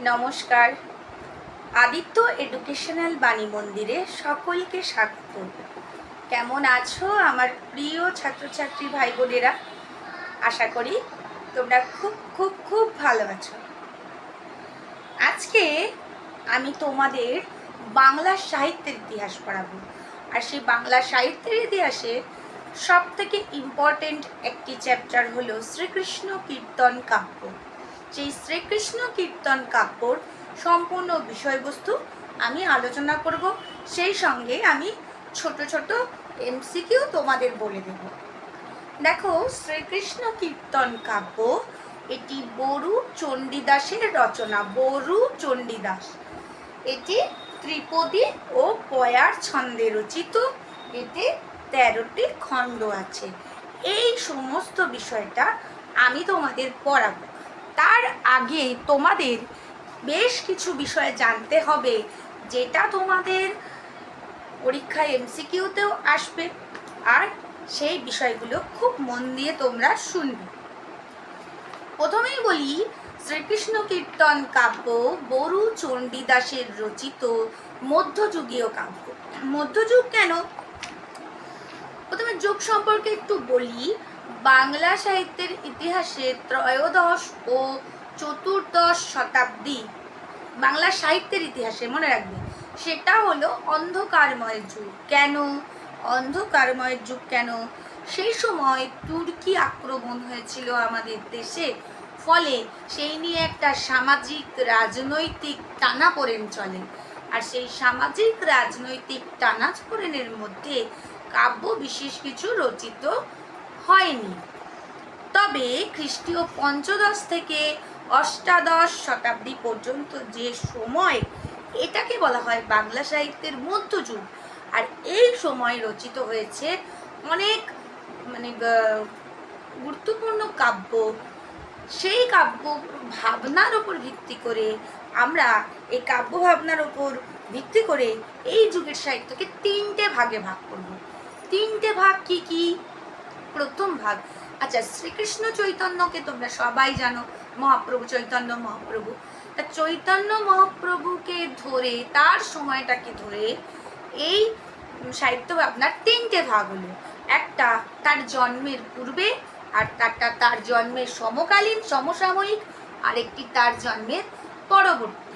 নমস্কার। আদিত্য এডুকেশনাল বাণী মন্দিরে সকলকে স্বাগত। কেমন আছো আমার প্রিয় ছাত্রছাত্রী ভাই বোনেরা? আশা করি তোমরা খুব খুব খুব ভালো আছো। আজকে আমি তোমাদের বাংলা সাহিত্যের ইতিহাস পড়াবো। আর সেই বাংলা সাহিত্যের ইতিহাসে সব থেকে ইম্পর্টেন্ট একটি চ্যাপ্টার হলো শ্রীকৃষ্ণ কীর্তন কাব্য। সেই শ্রীকৃষ্ণ কীর্তন কাব্যর সম্পূর্ণ বিষয়বস্তু আমি আলোচনা করব, সেই সঙ্গে আমি ছোট ছোট এমসিকিউ তোমাদের বলে দেব। দেখো, শ্রীকৃষ্ণ কীর্তন কাব্য এটি বরু চণ্ডীদাসের রচনা। বরু চণ্ডীদাস, এটি ত্রিপদী ও পয়ার ছন্দে রচিত। এতে 13টি খণ্ড আছে। এই সমস্ত বিষয়টা আমি তোমাদের পড়াবো। তার আগে তোমাদের বেশ কিছু বিষয় জানতে হবে, যেটা তোমাদের পরীক্ষায় এমসিকিউতেও আসবে। আর সেই বিষয়গুলো খুব মন দিয়ে তোমরা শুনবে। প্রথমেই বলি, শ্রীকৃষ্ণ কীর্তন কাব্য বরু চণ্ডীদাসের রচিত মধ্যযুগীয় কাব্য। মধ্যযুগ কেন? প্রথমে যুগ সম্পর্কে একটু বলি। বাংলা সাহিত্যের ইতিহাসে ত্রয়োদশ ও চতুর্দশ শতাব্দী বাংলা সাহিত্যের ইতিহাসে মনে রাখবে, সেটা হলো অন্ধকারময় যুগ। কেন অন্ধকারময় যুগ? কেন? সেই সময় তুর্কি আক্রমণ হয়েছিল আমাদের দেশে, ফলে সেই নিয়ে একটা সামাজিক রাজনৈতিক টানাপোড়েন চলে। আর সেই সামাজিক রাজনৈতিক টানাপোড়েনের মধ্যে কাব্য বিশেষ কিছু রচিত হয়নি। তবে খ্রিস্টীয় পঞ্চদশ থেকে অষ্টাদশ শতাব্দী পর্যন্ত যে সময়, এটাকে বলা হয় বাংলা সাহিত্যের মধ্যযুগ। আর এই সময় রচিত হয়েছে অনেক গুরুত্বপূর্ণ কাব্য। সেই কাব্য ভাবনার উপর ভিত্তি করে আমরা এই কাব্য ভাবনার উপর ভিত্তি করে এই যুগের সাহিত্যকে 3টে ভাগে ভাগ করব। 3টে ভাগ কি কি? প্রথম ভাগ, আচ্ছা, শ্রীকৃষ্ণ চৈতন্যকে তোমরা সবাই জানো, মহাপ্রভু চৈতন্য মহাপ্রভু। তা চৈতন্য মহাপ্রভুকে ধরে, তার সময়টাকে ধরে এই সাহিত্য ভাবনার 3টে ভাগ হলো। একটা তার জন্মের পূর্বে, আর তার জন্মের সমকালীন সমসাময়িক, আরেকটি তার জন্মের পরবর্তী।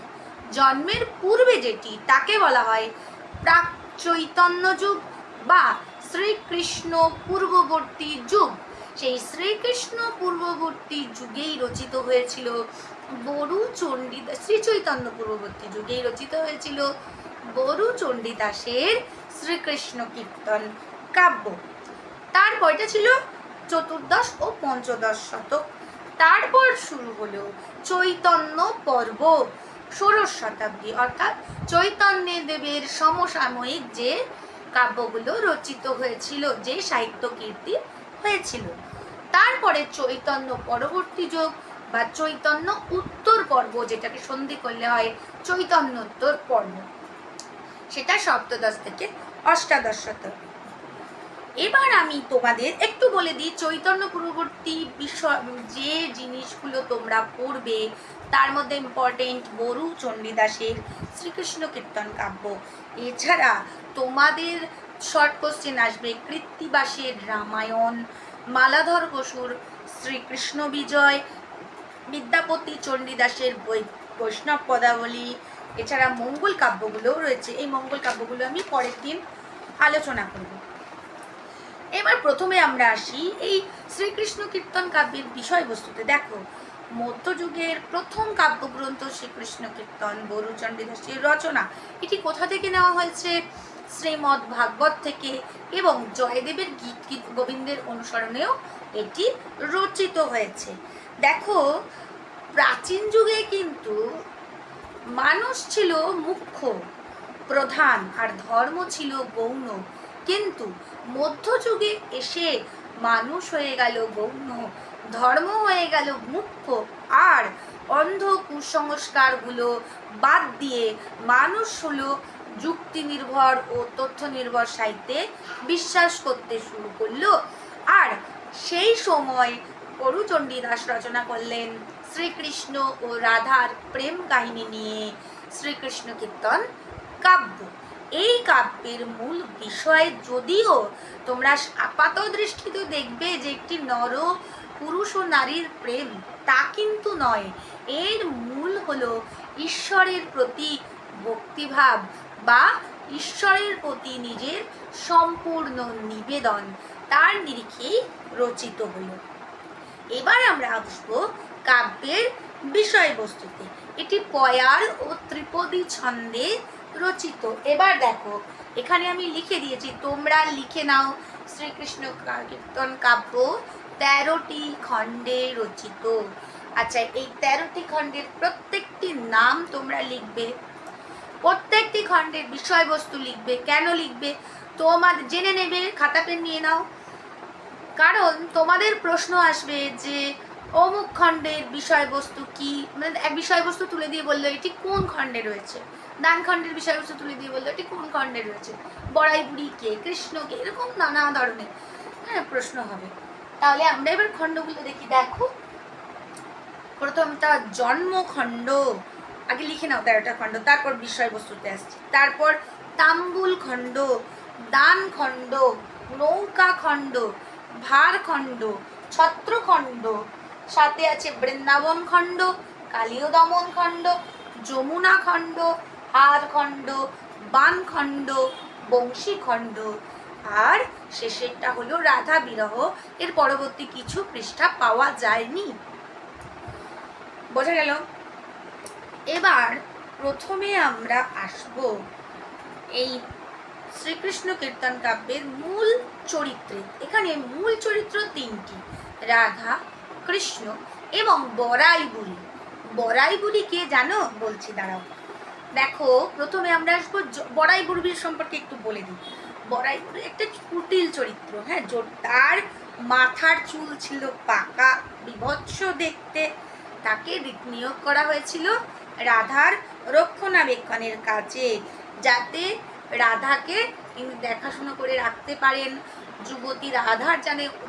জন্মের পূর্বে যেটি, তাকে বলা হয় প্রাক চৈতন্য যুগ বা শ্রীকৃষ্ণ পূর্ববর্তী যুগ। সেই শ্রীকৃষ্ণ পূর্ববর্তী যুগেই রচিত হয়েছিল বরু চণ্ডীদাস। শ্রী চৈতন্য পূর্ববর্তী যুগেই রচিত হয়েছিল বরু চণ্ডীদাসের শ্রীকৃষ্ণ কীর্তন কাব্য। তারপরটা ছিল চতুর্দশ ও পঞ্চদশ শতক। তারপর শুরু হলো চৈতন্য পর্ব, ষোড়শ শতাব্দী, অর্থাৎ চৈতন্য দেবের সমসাময়িক যে কাব্যগুলো রচিত হয়েছিল, যে সাহিত্য কীর্তি হয়েছিল। তারপরে চৈতন্য পরবর্তী যুগ বা চৈতন্য উত্তর পর্ব, যেটাকে সন্ধি করলে হয় চৈতন্যোত্তর পর্ব, সেটা সপ্তদশ থেকে অষ্টাদশ শতক। এবার আমি তোমাদের একটু বলে দিই চৈতন্য পূর্ববর্তী বিষয় যে জিনিসগুলো তোমরা পড়বে, তার মধ্যে ইম্পর্টেন্ট বরু চণ্ডীদাসের শ্রীকৃষ্ণ কীর্তন কাব্য। এছাড়া তোমাদের শর্ট কোশ্চেন আসবে কৃত্তিবাসের রামায়ণ, মালাধর বসুর শ্রীকৃষ্ণ বিজয়, বিদ্যাপতি চণ্ডীদাসের বৈষ্ণব পদাবলী। এছাড়া মঙ্গল কাব্যগুলোও রয়েছে। এই মঙ্গল কাব্যগুলো আমি পরের দিন আলোচনা করব। এবার প্রথমে আমরা আসি এই শ্রীকৃষ্ণ কীর্তন কাব্যের বিষয়বস্তুতে। দেখো, মধ্যযুগের প্রথম কাব্যগ্রন্থ শ্রীকৃষ্ণ কীর্তন বরু চণ্ডীদাসের রচনা। এটি কোথা থেকে নেওয়া হয়েছে? শ্রীমদ্ ভাগবত থেকে, এবং জয়দেবের গীত গোবিন্দের অনুসরণেও এটি রচিত হয়েছে। দেখো, প্রাচীন যুগে কিন্তু মানুষ ছিল মুখ্য প্রধান আর ধর্ম ছিল গৌণ, কিন্তু মধ্যযুগে এসে মানুষ হয়ে গেল গৌণ, ধর্ম হয়ে গেল মুখ্য, আর অন্ধ কুসংস্কারগুলো বাদ দিয়ে মানুষ হলো যুক্তি নির্ভর ও তথ্য নির্ভর সাহিত্যে বিশ্বাস করতে শুরু করলো। আর সেই সময় করুচণ্ডীদাস রচনা করলেন শ্রীকৃষ্ণ ও রাধার প্রেম কাহিনী নিয়ে শ্রীকৃষ্ণ কীর্তন কাব্য। এই কাব্যের মূল বিষয়, যদিও তোমরা আপাত দৃষ্টিতে দেখবে যে একটি নর পুরুষ ও নারীর প্রেম, তা কিন্তু নয়। এর মূল হলো ঈশ্বরের প্রতি ভক্তিভাব বা ঈশ্বরের প্রতি নিজের সম্পূর্ণ নিবেদন, তার নিরিখেই রচিত হলো। এবার আমরা আসবো কাব্যের বিষয়বস্তুতে। এটি পয়ার ও ত্রিপদী ছন্দে রচিত। এবার দেখো, এখানে আমি লিখে দিয়েছি, তোমরা লিখে নাও। শ্রীকৃষ্ণ কীর্তন কাব্য 13টি খণ্ডে রচিত। আচ্ছা, এই 13টি খণ্ডের প্রত্যেকটি নাম তোমরা লিখবে, প্রত্যেকটি খণ্ডের বিষয়বস্তু লিখবে। কেন লিখবে? তোমাদের জেনে নেবে, খাতা পেন নিয়ে নাও। কারণ তোমাদের প্রশ্ন আসবে যে অমুক খণ্ডের বিষয়বস্তু কি, মানে এক বিষয়বস্তু তুলে দিয়ে বললো এটি কোন খণ্ডে রয়েছে, দান খণ্ডের বিষয়বস্তু তুলে দিয়ে বললো এটি কোন খণ্ডে রয়েছে, বড়াই বুড়ি কে, কৃষ্ণকে, এরকম নানা ধরনের প্রশ্ন হবে। তাহলে আমরা এবার খণ্ডগুলো দেখি। দেখো, প্রথমটা জন্মখণ্ড, আগে লিখে নাও 13টা খণ্ড, তারপর বিষয়বস্তুতে আসছি। তারপর তাম্বুল খণ্ড, দান খণ্ড, নৌকা খণ্ড, ভার খণ্ড, ছত্রখণ্ড, সাথে আছে বৃন্দাবন খণ্ড, কালীয় দমন খণ্ড, যমুনা খণ্ড, হার খণ্ড, বান খণ্ড, বংশী খণ্ড, আর শেষেরটা হলো রাধা বিরহ। এর পরবর্তী কিছু পৃষ্ঠা পাওয়া যায়নি। বোঝা গেল? এবার প্রথমে আমরা আসব এই শ্রীকৃষ্ণ কীর্তন কাব্যের মূল চরিত্রে। এখানে মূল চরিত্র 3টি, রাধা, কৃষ্ণ এবং বড়াই বুড়ি। বড়াই বুড়ি কে জানো? বলছি, দাঁড়াও। দেখো, প্রথমে আমরা আসবো বড়াই বুড়ির সম্পর্কে একটু বলে দিই। বড়াই বুড়ি একটা কুটিল চরিত্র, হ্যাঁ। তার মাথার চুল ছিল পাকা, বিভৎস দেখতে। তাকে নিয়োগ করা হয়েছিল রাধার রক্ষণাবেক্ষণের কাজে, যাতে রাধাকে তিনি দেখাশোনা করে রাখতে পারেন, যুবতী রাধার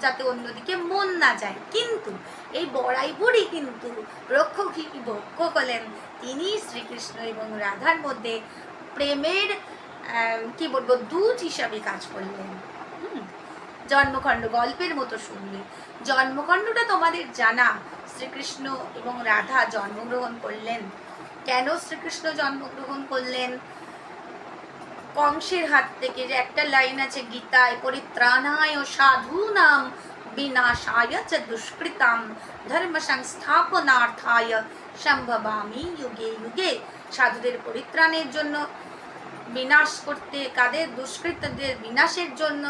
যাতে অন্যদিকে মন না যায়। কিন্তু এই বড়াই বুড়ি কিন্তু রক্ষক হলেন, তিনি শ্রীকৃষ্ণ এবং রাধার মধ্যে প্রেমের কি বলবো দূত হিসাবে কাজ করলেন। জন্মখণ্ড গল্পের মতো শুনবে। জন্মখণ্ডটা তোমাদের জানা, শ্রীকৃষ্ণ এবং রাধা জন্মগ্রহণ করলেন। কেন শ্রীকৃষ্ণ জন্মগ্রহণ করলেন? কংসের হাত থেকে, যে একটা লাইন আছে গীতায়, পরিত্রাণায় সাধূনাং বিনাশায় চ দুষ্কৃতাম ধর্ম সংস্থাপনার্থায় সম্ভবামি যুগে যুগে। সাধুদের পরিত্রাণের জন্য, বিনাশ করতে, কাদের? দুষ্কৃতদের বিনাশের জন্য,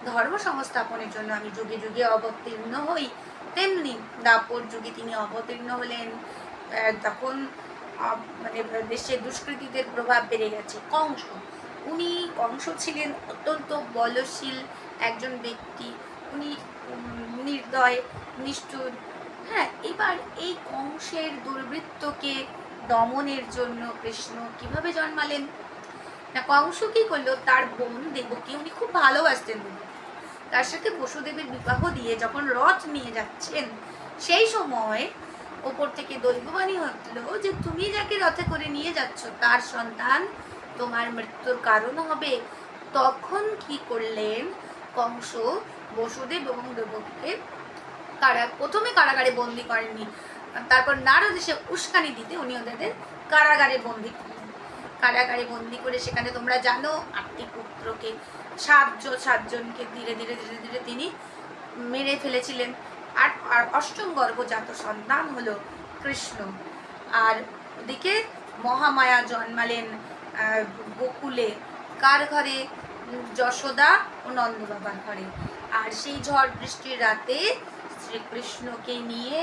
ধর্ম সংস্থাপনের জন্য আমি যুগে যুগে অবতীর্ণ হই। তেমনি দাপর যুগে তিনি অবতীর্ণ হলেন। তখন মানে দেশে দুষ্কৃতীদের প্রভাব বেড়ে গেছে। কংস ছিলেন অত্যন্ত বলশীল একজন ব্যক্তি, উনি নির্দয়, নিষ্ঠুর। হ্যাঁ, এবার এই কংসের দুর্বৃত্তকে দমনের জন্য কৃষ্ণ কিভাবে জন্মালেন না, কংস কি করলো, তার বোন দেবকী, উনি খুব ভালোবাসতেন দেবকী, তার সাথে বসুদেবের বিবাহ দিয়ে যখন রথ নিয়ে যাচ্ছেন, সেই সময় ওপর থেকে দৈববাণী হলো যে তুমি যাকে রথে করে নিয়ে যাচ্ছ তার সন্তান তোমার মৃত্যুর কারণ হবে। তখন কি করলেন কংস? বসুদেব এবং দেবকীকে প্রথমে কারাগারে বন্দি করেননি, তারপর নারদ এসে উস্কানি দিতে উনি ওদের কারাগারে বন্দি করলেন। কারাগারে বন্দি করে সেখানে তোমরা জানো 8টি পুত্রকে, 7জনকে ধীরে ধীরে ধীরে ধীরে তিনি মেরে ফেলেছিলেন। আর অষ্টম গর্ভজাত সন্তান হলো কৃষ্ণ। আর ওদিকে মহামায়া জন্মালেন গোকুলে, কার ঘরে? যশোদা ও নন্দ বাবার ঘরে। আর সেই ঝড় বৃষ্টির রাতে শ্রীকৃষ্ণকে নিয়ে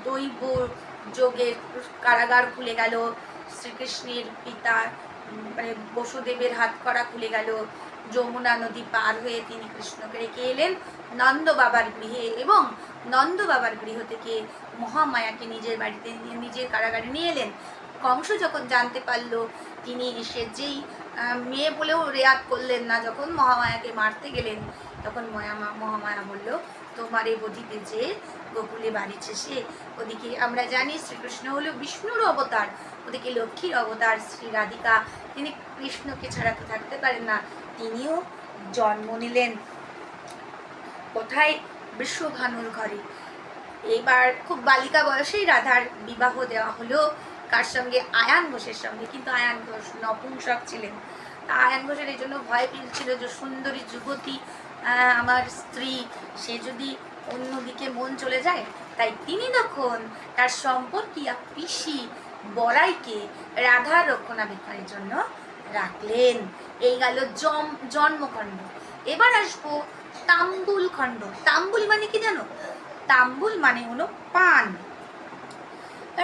দৈব যোগের কারাগার খুলে গেল। শ্রীকৃষ্ণের পিতা মানে বসুদেবের হাত করা খুলে গেল। যমুনা নদী পার হয়ে তিনি কৃষ্ণকে রেখে এলেন নন্দ বাবার গৃহে, এবং নন্দ বাবার গৃহ থেকে মহামায়াকে নিজের বাড়িতে, নিজের কারাগারে নিয়ে এলেন। কংস যখন জানতে পারলো, তিনি এসে যেই মেয়ে বলেও রেয়াত করলেন না, যখন মহামায়াকে মারতে গেলেন, তখন মহামায়া বলল তোমারে বধিতে যে গোকুলে বাড়িছে সে। ওদিকে আমরা জানি শ্রীকৃষ্ণ হলো বিষ্ণুর অবতার, ওদিকে লক্ষ্মীর অবতার শ্রী রাধিকা, তিনি কৃষ্ণকে ছাড়া তো থাকতে পারেন না। তিনিও জন্ম নিলেন কোথায়? বৃষভানুর ঘরে। এবার খুব বালিকা বয়সেই রাধার বিবাহ দেওয়া হলো। কার সঙ্গে? আয়ান ঘোষের সঙ্গে। কিন্তু আয়ান ঘোষ নপুংসক ছিলেন। তা আয়ান ঘোষের এই জন্য ভয় পেয়েছিল যে সুন্দরী যুবতী আমার স্ত্রী, সে যদি অন্যদিকে মন চলে যায়। তাই তিনি তখন তার সম্পর্কীয়া পিসি বড়াইকে রাধার রক্ষণাবেক্ষণের জন্য রাখলেন। এই গেল জন্মখণ্ড। এবার আসবো তাম্বুল খণ্ড। তাম্বুল মানে কি জানো? তাম্বুল মানে হলো পান।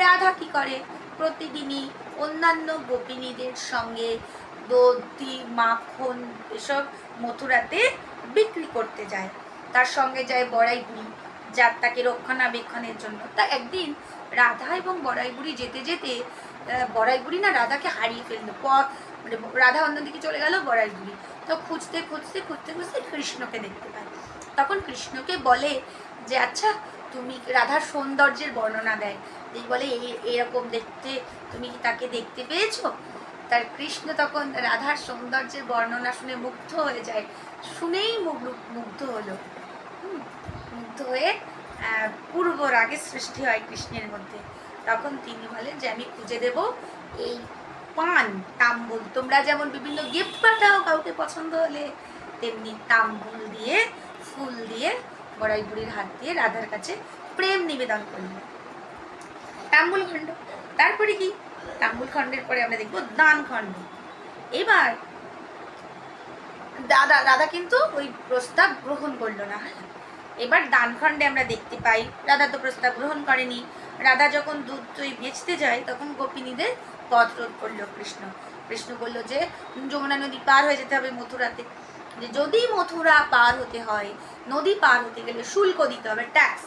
রাধা কি করে? প্রতিদিনই অন্যান্য গোপিনীদের সঙ্গে দধি মাখন এসব মথুরাতে বিক্রি করতে যায়। তার সঙ্গে যায় বড়াই বুড়ি, যার তাকে রক্ষণাবেক্ষণের জন্য। তা একদিন রাধা এবং বড়াই বুড়ি যেতে যেতে বড়াই বুড়ি না রাধাকে হারিয়ে ফেললো। মানে রাধা অন্যদিকে চলে গেল, বড়াই বুড়ি তো খুঁজতে খুঁজতে খুঁজতে খুঁজতে কৃষ্ণকে দেখতে পায়। তখন কৃষ্ণকে বলে যে আচ্ছা তুমি, রাধার সৌন্দর্যের বর্ণনা দেয়, এই বলে এরকম দেখতে, তুমি কি তাকে দেখতে পেয়েছো? তার কৃষ্ণ তখন রাধার সৌন্দর্যের বর্ণনা শুনে মুগ্ধ হয়ে যায়। শুনেই মুগ্ধ হলো। মুগ্ধ হয়ে পূর্ব রাগের সৃষ্টি হয় কৃষ্ণের মধ্যে। তখন তিনি বলেন যে আমি খুঁজে দেব এই পান তাম্বুল। তোমরা যেমন বিভিন্ন গিফট পাঠাও কাউকে পছন্দ হলে, তেমনি তাম্বুল দিয়ে ফুল দিয়ে বড়াই বুড়ির হাত দিয়ে রাধার কাছে প্রেম নিবেদন করল। তাম্বুল খণ্ড। তারপরে কি? তাম্বুল খণ্ডের পরে আমরা দেখবো দান খণ্ড। এবার রাধা কিন্তু ওই প্রস্তাব গ্রহণ করলো না। এবার দান খণ্ডে আমরা দেখতে পাই রাধা তো প্রস্তাব গ্রহণ করেনি। রাধা যখন দুধ দই বেচতে যায় তখন গোপিনীদের পথ রোধ করলো কৃষ্ণ। কৃষ্ণ বললো যে যমুনা নদী পার হয়ে যেতে হবে মথুরাতে, যে যদি মথুরা পার হতে হয়, নদী পার হতে গেলে শুল্ক দিতে হবে, ট্যাক্স।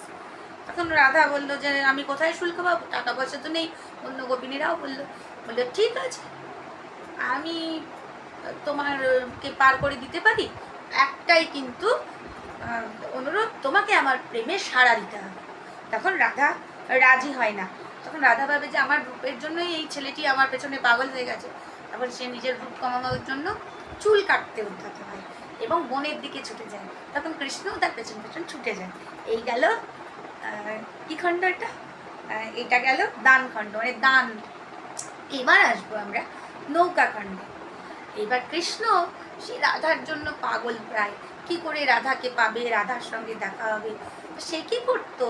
তখন রাধা বললো যে আমি কোথায় শুল্ক পাবো, টাকা পয়সা তো নেই। অন্য গোপিনীরাও বললো ঠিক আছে, আমি তোমারকে পার করে দিতে পারি, একটাই কিন্তু অনুরোধ, তোমাকে আমার প্রেমে সাড়া দিতে হবে। তখন রাধা রাজি হয় না। তখন রাধা ভাবে যে আমার রূপের জন্যই এই ছেলেটি আমার পেছনে পাগল হয়ে গেছে। তারপর সে নিজের রূপ কমানোর জন্য চুল কাটতে উদ্যত হয় এবং বনের দিকে ছুটে যায়। তখন কৃষ্ণও তার পেছন পেছন ছুটে যায়। এই গেল কি খণ্ড? এটা গেল দান খণ্ড, মানে দান। এবার আসবো আমরা নৌকা খণ্ড। এবার কৃষ্ণ সে রাধার জন্য পাগল প্রায়, কি করে রাধাকে পাবে, রাধার সঙ্গে দেখা হবে। সে কি করতো?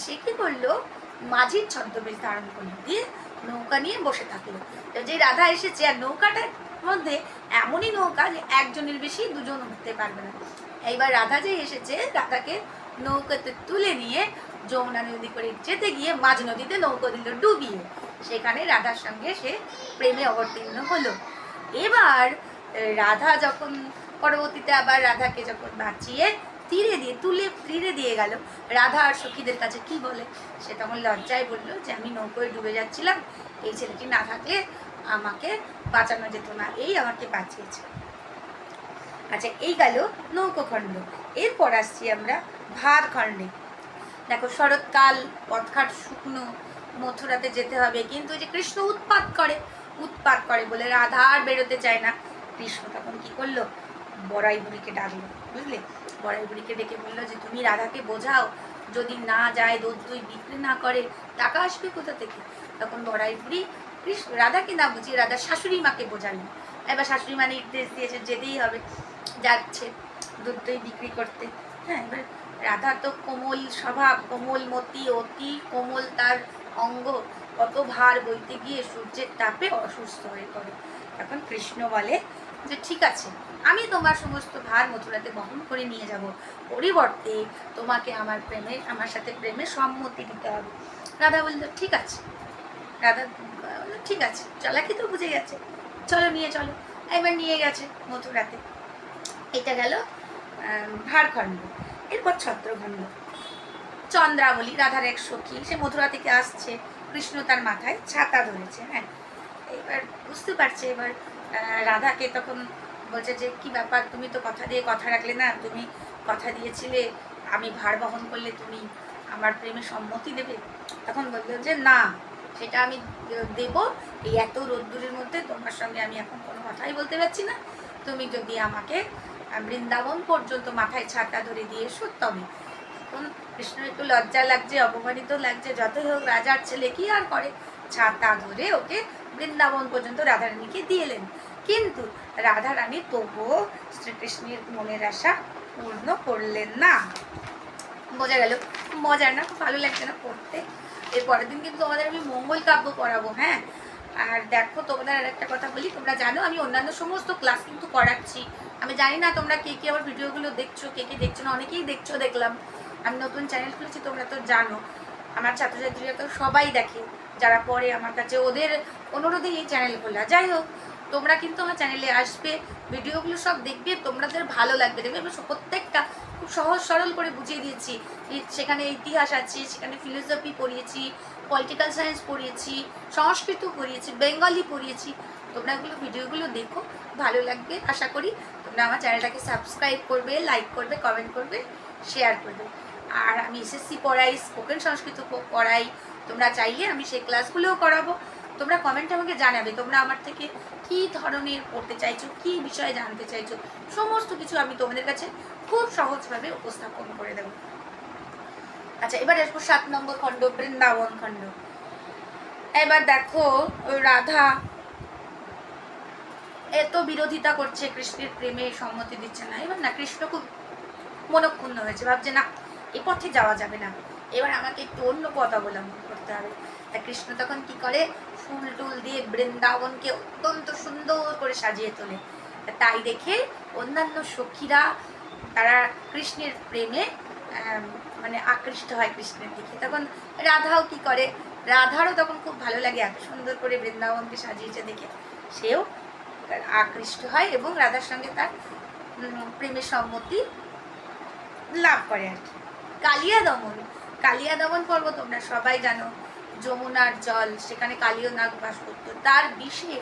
সে কি করলো? মাঝির ছদ্মবেশ ধারণ করলো, দিয়ে নৌকা নিয়ে বসে থাকলো। যে রাধা এসেছে, আর নৌকাটার মধ্যে এমনই নৌকা যে একজনের বেশি দুজন উঠতে পারবে না। এইবার রাধা যে এসেছে, রাধাকে নৌকাতে তুলে নিয়ে যমুনা নদী করে যেতে গিয়ে মাঝ নদীতে নৌকা দিল ডুবিয়ে। সেখানে রাধার সঙ্গে সে প্রেমে অবতীর্ণ হলো। এবার রাধা যখন পরবর্তীতে আবার রাধাকে যখন বাঁচিয়ে তীরে দিয়ে গেল, রাধা আর সখীদের কাছে কি বলে? সে তখন লজ্জায় বললো যে আমি নৌকোয় ডুবে যাচ্ছিলাম, এই ছেলেটি না থাকলে আমাকে বাঁচানো যেত না, এই আমাকে বাঁচিয়েছে। আচ্ছা, এই গেল নৌকোখণ্ড। এরপর আসছি আমরা ভার খণ্ডে। দেখো, শরৎকাল, পথঘাট শুকনো, মথুরাতে যেতে হবে, কিন্তু যে কৃষ্ণ উৎপাত করে বলে রাধা আর বেরোতে চায় না। কৃষ্ণ তখন কি করলো? বড়াই বুড়িকে ডাকলো, বুঝলে? বড়াই বুড়িকে ডেকে বললো যে তুমি রাধাকে বোঝাও, যদি না যায়, দুধ দই বিক্রি না করে, টাকা আসবে কোথা থেকে? তখন বড়াই বুড়ি রাধাকে না বুঝিয়ে রাধার শাশুড়ি মাকে বোঝালেন। এবার শাশুড়ি মা নির্দেশ দিয়েছে যেতেই হবে, যাচ্ছে দুধ দই বিক্রি করতে। হ্যাঁ, এবার রাধা তো কোমল স্বভাব, কোমলমতি, অতি কোমল তার অঙ্গ, কত ভার বইতে গিয়ে সূর্যের তাপে অসুস্থ হয়ে পড়ে। তখন কৃষ্ণ বলে যে ঠিক আছে, আমি তোমার সমস্ত ভার মথুরাতে বহন করে নিয়ে যাব, পরিবর্তে তোমাকে আমার সাথে প্রেমে সম্মতি দিতে হবে। রাধা বলল ঠিক আছে। রাধা বলল ঠিক আছে, চালাকি তো বুঝে গেছে, চলো নিয়ে চলো। এবার নিয়ে গেছে মথুরাতে। এটা গেল ভারখণ্ড। এরপর ছত্রখণ্ড। চন্দ্রাবলী, রাধার এক সখী, সে মথুরা থেকে আসছে, কৃষ্ণ তার মাথায় ছাতা ধরেছে। হ্যাঁ, এবার বুঝতে পারছে। এবার রাধাকে তখন বলছে যে কি ব্যাপার, তুমি তো কথা দিয়ে কথা রাখলে না, তুমি কথা দিয়েছিলে আমি ভার বহন করলে তুমি আমার প্রেমে সম্মতি দেবে? তখন বললো যে না, সেটা আমি দেব, এই এত রোদ্দুরের মধ্যে তোমার সঙ্গে আমি এখন কোনো কথাই বলতে পারছি না, তুমি যদি আমাকে বৃন্দাবন পর্যন্ত মাথায় ছাতা ধরে দিয়ে এসো তবে। তখন কৃষ্ণের একটু লজ্জা লাগছে, অপমানিত লাগছে, যতই হোক রাজার ছেলে কি আর করে, ছাতা ধরে ওকে বৃন্দাবন পর্যন্ত রাধারানীকে দিয়ে এলেন। কিন্তু রাধারানী তবুও শ্রীকৃষ্ণের মনের আশা পূর্ণ করলেন না। বোঝা গেল? মজার না? খুব ভালো লাগছে না পড়তে? এর পরের দিন কিন্তু তোমাদের আমি মঙ্গল কাব্য পড়াবো। হ্যাঁ, আর দেখো তোমাদের আর একটা কথা বলি, তোমরা জানো আমি অন্যান্য সমস্ত ক্লাস কিন্তু করাচ্ছি। আমি জানি না তোমরা কে কে আমার ভিডিওগুলো দেখছো, কে কে দেখছো না, অনেকেই দেখছো দেখলাম। আমি নতুন চ্যানেল খুলেছি, তোমরা তো জানো। আমার ছাত্রছাত্রীরা তো সবাই দেখে, যারা পড়ে আমার কাছে, ওদের অনুরোধে এই চ্যানেল খোলা। যাই হোক, তোমরা কিন্তু আমার চ্যানেলে আসবে, ভিডিওগুলো সব দেখবে, তোমাদের ভালো লাগবে। দেখবে আমি প্রত্যেকটা খুব সহজ সরল করে বুঝিয়ে দিয়েছি। সেখানে ইতিহাস আছে, সেখানে ফিলোসফি পড়িয়েছি, পলিটিক্যাল সায়েন্স পড়িয়েছি, সংস্কৃত পড়িয়েছি, বেঙ্গলি পড়িয়েছি। তোমরা এগুলো ভিডিওগুলো দেখো, ভালো লাগবে আশা করি। তোমরা আমার চ্যানেলটাকে সাবস্ক্রাইব করবে, লাইক করবে, কমেন্ট করবে, শেয়ার করবে। আর আমি এসএসসি পড়াই, স্পোকেন সংস্কৃত পড়াই, তোমরা চাইলে আমি সেই ক্লাসগুলোও করাবো। তোমরা কমেন্টে আমাকে জানাবে তোমরা আমার থেকে কী ধরনের পড়তে চাইছো, কী বিষয়ে জানতে চাইছো, সমস্ত কিছু আমি তোমাদের কাছে খুব সহজভাবে উপস্থাপন করে দেবো। আচ্ছা, এবার আসবো 7 নম্বর খণ্ড, বৃন্দাবন খণ্ড। এবার দেখো রাধা এত বিরোধিতা করছে, কৃষ্ণের প্রেমে সম্মতি দিচ্ছে না। এবার না কৃষ্ণ খুব মনক্ষুণ্ণ হয়েছে, ভাবছে না এ পথে যাওয়া যাবে না, এবার আমাকে একটু অন্য পথ অবলম্বন করতে হবে। তা কৃষ্ণ তখন কি করে, ফুল টুল দিয়ে বৃন্দাবনকে অত্যন্ত সুন্দর করে সাজিয়ে তোলে। তাই দেখে অন্যান্য সখীরা তারা কৃষ্ণের প্রেমে মানে আকৃষ্ট হয় কৃষ্ণের দিকে। তখন রাধাও কি করে, রাধারও তখন খুব ভালো লাগে, এত সুন্দর করে বৃন্দাবনকে সাজিয়েছে দেখে সেও আকৃষ্ট হয় এবং রাধার সঙ্গে তার প্রেমের সম্মতি লাভ করে আর কি। কালিয়া দমন, কালিয়া দমন পর্ব তোমরা সবাই জানো, যমুনার জল, সেখানে কালীয় নাগ বাস করতো, তার বিষে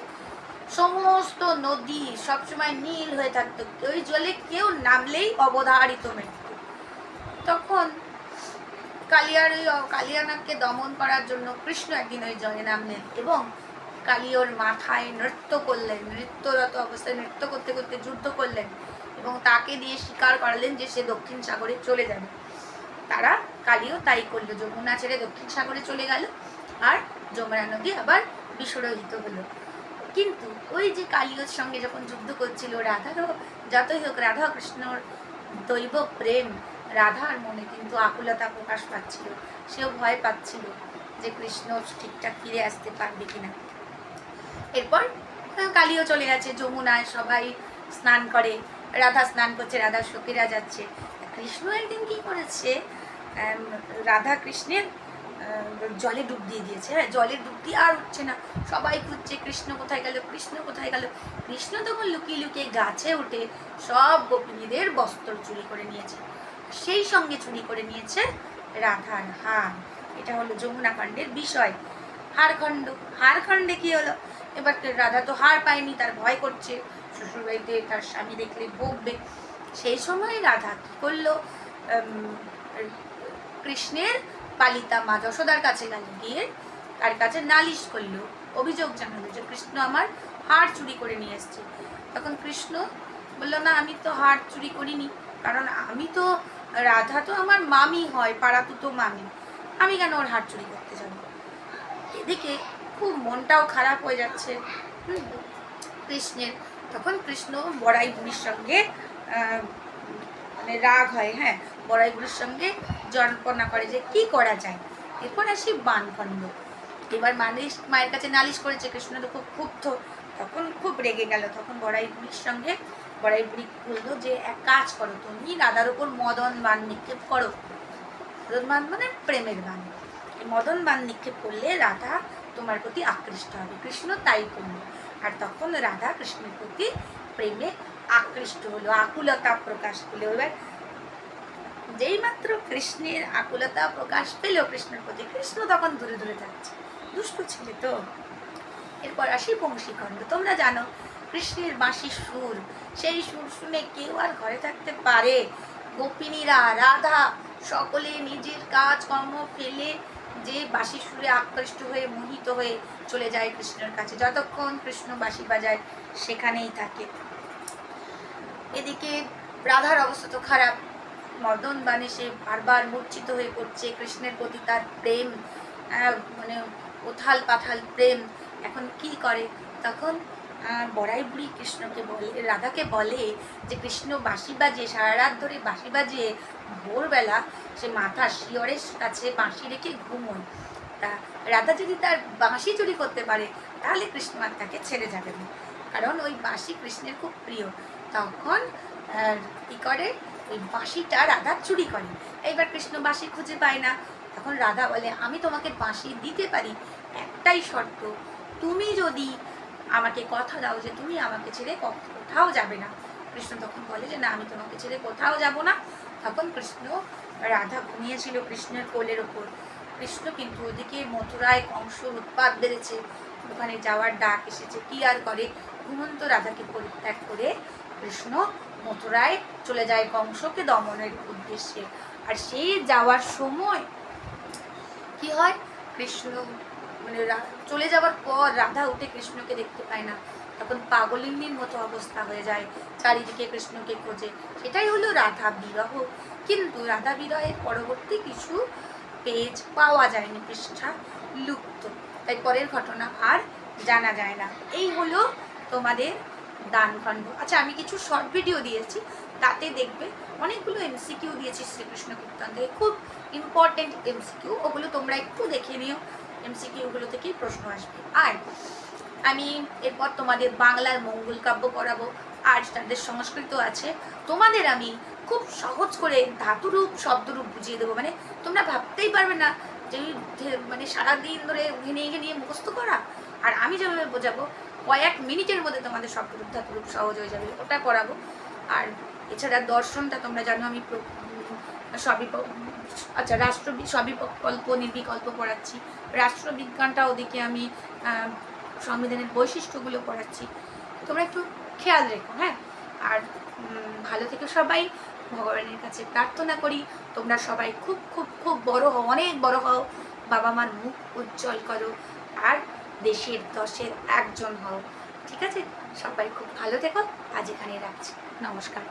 সমস্ত নদী সবসময় নীল হয়ে থাকতো, ওই জলে কেউ নামলেই অবধারিত মৃত্যু। তখন কালিয়ার ওই কালিয়ানাগকে দমন করার জন্য কৃষ্ণ একদিন ওই জলে নামলেন এবং কালিয়র মাথায় নৃত্য করলেন, নৃত্যরত অবস্থায় নৃত্য করতে করতে যুদ্ধ করলেন এবং তাকে দিয়ে স্বীকার করালেন যে সে দক্ষিণ সাগরে চলে যাবে। তারা কালিও তাই করলো, যমুনা ছেড়ে দক্ষিণ সাগরে চলে গেল আর যমুনা নদী আবার বিসর্জিত হলো। কিন্তু ওই যে কালিয়র সঙ্গে যখন যুদ্ধ করছিল, রাধারও যতই হোক রাধা কৃষ্ণর দৈব প্রেম, রাধার মনে কিন্তু আকুলতা প্রকাশ পাচ্ছিল, সেও ভয় পাচ্ছিল যে কৃষ্ণ ঠিকঠাক ফিরে আসতে পারবে কিনা। এরপর কালিও চলে গেছে যমুনায়, সবাই স্নান করে, রাধা স্নান করছে, রাধার সখীরা যাচ্ছে। কৃষ্ণ একদিন কি করেছে, রাধা কৃষ্ণের জলে ডুব দিয়ে দিয়েছে। হ্যাঁ, জলে ডুব দিয়ে আর উঠছে না, সবাই খুঁজছে কৃষ্ণ কোথায় গেল, কৃষ্ণ কোথায় গেল। কৃষ্ণ তখন লুকিয়ে লুকিয়ে গাছে উঠে সব গোপিনীদের বস্ত্র চুরি করে নিয়েছে, সেই সঙ্গে চুরি করে নিয়েছে রাধার হার। এটা হলো যমুনা খণ্ডের বিষয়। হারখণ্ড, হারখণ্ডে কি হলো, এবার রাধা তো হার পায়নি, তার ভয় করছে, শ্বশুরবাড়িতে তার স্বামী দেখলে বকবে। সেই সময় রাধা কী করলো, কৃষ্ণের পালিতা মা যশোদার কাছে গেল, গিয়ে তার কাছে নালিশ করলো, অভিযোগ জানালো যে কৃষ্ণ আমার হার চুরি করে নিয়ে এসছে। তখন কৃষ্ণ বললো না, আমি তো হার চুরি করিনি, কারণ আমি তো, রাধা তো আমার মামি হয়, পাড়াতুতো মামি, আমি কেন ওর হার চুরি করতে যাবো। এদিকে খুব মনটাও খারাপ হয়ে যাচ্ছে কৃষ্ণের। তখন কৃষ্ণ বড়াই বুড়ির সঙ্গে মানে রাগ হয়। হ্যাঁ, বড়াই বুড়ির সঙ্গে জল্পনা করে যে কি করা যায়। এরপর আসি বানখণ্ড। এবার মায়ের কাছে নালিশ করেছে, কৃষ্ণ তো খুব ক্ষুব্ধ, তখন খুব রেগে গেল। তখন বড়াই বুড়ির সঙ্গে বড়াই বুড়ি বললো যে এক কাজ করো, তুমি রাধার ওপর মদন বান নিক্ষেপ করো। মদন বান মানে প্রেমের বান। এই মদন বান নিক্ষেপ করলে রাধা তোমার প্রতি আকৃষ্ট হবে। কৃষ্ণ তাই করল, আর তখন রাধা কৃষ্ণের প্রতি প্রেমে আকৃষ্ট হলো, আকুলতা প্রকাশ পেল। এবার যেই মাত্র কৃষ্ণের আকুলতা প্রকাশ পেল কৃষ্ণের প্রতি, কৃষ্ণ তখন দূরে দূরে যাচ্ছে, দুষ্ট ছেলে তো। এরপর আসি বংশীখণ্ড। তোমরা জানো কৃষ্ণের বাঁশির সুর, সেই সুর শুনে কেউ আর ঘরে থাকতে পারে? গোপিনীরা, রাধা সকলে নিজের কাজ কর্ম ফেলে যে বাঁশি সুরে আকৃষ্ট হয়ে মোহিত হয়ে চলে যায় কৃষ্ণের কাছে, যতক্ষণ কৃষ্ণ বাঁশি বাজায় সেখানেই থাকে। এদিকে রাধার অবস্থা তো খারাপ, মদন বানে সে বারবার মূর্ছিত হয়ে পড়ছে, কৃষ্ণের প্রতি তার প্রেম মানে উথাল পাথাল প্রেম। এখন কি করে, তখন বড়াই বুড়ি কৃষ্ণকে বলে, রাধাকে বলে যে কৃষ্ণ বাঁশি বাজিয়ে সারা রাত ধরে বাঁশি বাজিয়ে ভোরবেলা সে মাথা শিয়রের কাছে বাঁশি রেখে ঘুমোয়। তা রাধা যদি তার বাঁশি চুরি করতে পারে তাহলে কৃষ্ণ আর তাকে ছেড়ে যাবে না, কারণ ওই বাঁশি কৃষ্ণের খুব প্রিয়। তখন কী করে, ওই বাঁশিটা রাধা চুরি করে। এইবার কৃষ্ণ বাঁশি খুঁজে পায় না, তখন রাধা বলে আমি তোমাকে বাঁশি দিতে পারি, একটাই শর্ত, তুমি যদি আমাকে কথা দাও যে তুমি আমাকে ছেড়ে কোথাও যাবে না। কৃষ্ণ তখন বলে যে না, আমি তোমাকে ছেড়ে কোথাও যাব না। তখন কৃষ্ণ, রাধা ঘুমিয়েছিল কৃষ্ণের কোলের ওপর। কৃষ্ণ কিন্তু ওদিকে মথুরায় কংসর উৎপাত বেড়েছে, ওখানে যাওয়ার ডাক এসেছে, কি আর করে, ঘুমন্ত রাধাকে পরিত্যাগ করে কৃষ্ণ মথুরায় চলে যায় কংসকে দমনের উদ্দেশ্যে। আর সেই যাওয়ার সময় কি হয়, কৃষ্ণ মানে চলে যাওয়ার পর রাধা উঠে কৃষ্ণকে দেখতে পায় না, তখন পাগলিনীর মতো অবস্থা হয়ে যায়, চারিদিকে কৃষ্ণকে খোঁজে। সেটাই হলো রাধা বিরহ। কিন্তু রাধা বিরহের পরবর্তী কিছু পেজ পাওয়া যায়নি, পৃষ্ঠা লুপ্ত, তাই পরের ঘটনা আর জানা যায় না। এই হলো তোমাদের দানখণ্ড। আচ্ছা, আমি কিছু শর্ট ভিডিও দিয়েছি, তাতে দেখবে অনেকগুলো এমসিকিউ দিয়েছি শ্রীকৃষ্ণ কীর্তন থেকে, খুব ইম্পর্টেন্ট এমসিকিউ, ওগুলো তোমরা একটু দেখে নিও, এমসিকিউগুলো থেকেই প্রশ্ন আসবে। আর আমি এরপর তোমাদের বাংলার মঙ্গল কাব্য পড়াবো, আর তাদের সংস্কৃত আছে, তোমাদের আমি খুব সহজ করে ধাতুরূপ শব্দরূপ বুঝিয়ে দেবো, মানে তোমরা ভাবতেই পারবে না যে মানে সারাদিন ধরে ঘেনিয়ে মুখস্থ করা, আর আমি যেভাবে বোঝাবো কয়েক মিনিটের মধ্যে তোমাদের শব্দরূপ ধাতুরূপ সহজ হয়ে যাবে, ওটা পড়াবো। আর এছাড়া দর্শনটা তোমরা জানো আমি আচ্ছা সবিকল্প নির্বিকল্প পড়াচ্ছি, রাষ্ট্রবিজ্ঞানটা ওদিকে আমি সংবিধানের বৈশিষ্ট্যগুলো পড়াচ্ছি, তোমরা একটু খেয়াল রেখো। হ্যাঁ, আর ভালো থেকে সবাই, ভগবানের কাছে প্রার্থনা করি তোমরা সবাই খুব খুব খুব বড় হও, অনেক বড় হও, বাবা মার মুখ উজ্জ্বল করো, আর দেশের 10-এর একজন হও। ঠিক আছে, সবাই খুব ভালো থেকো, আজ এখানে রাখছি, নমস্কার।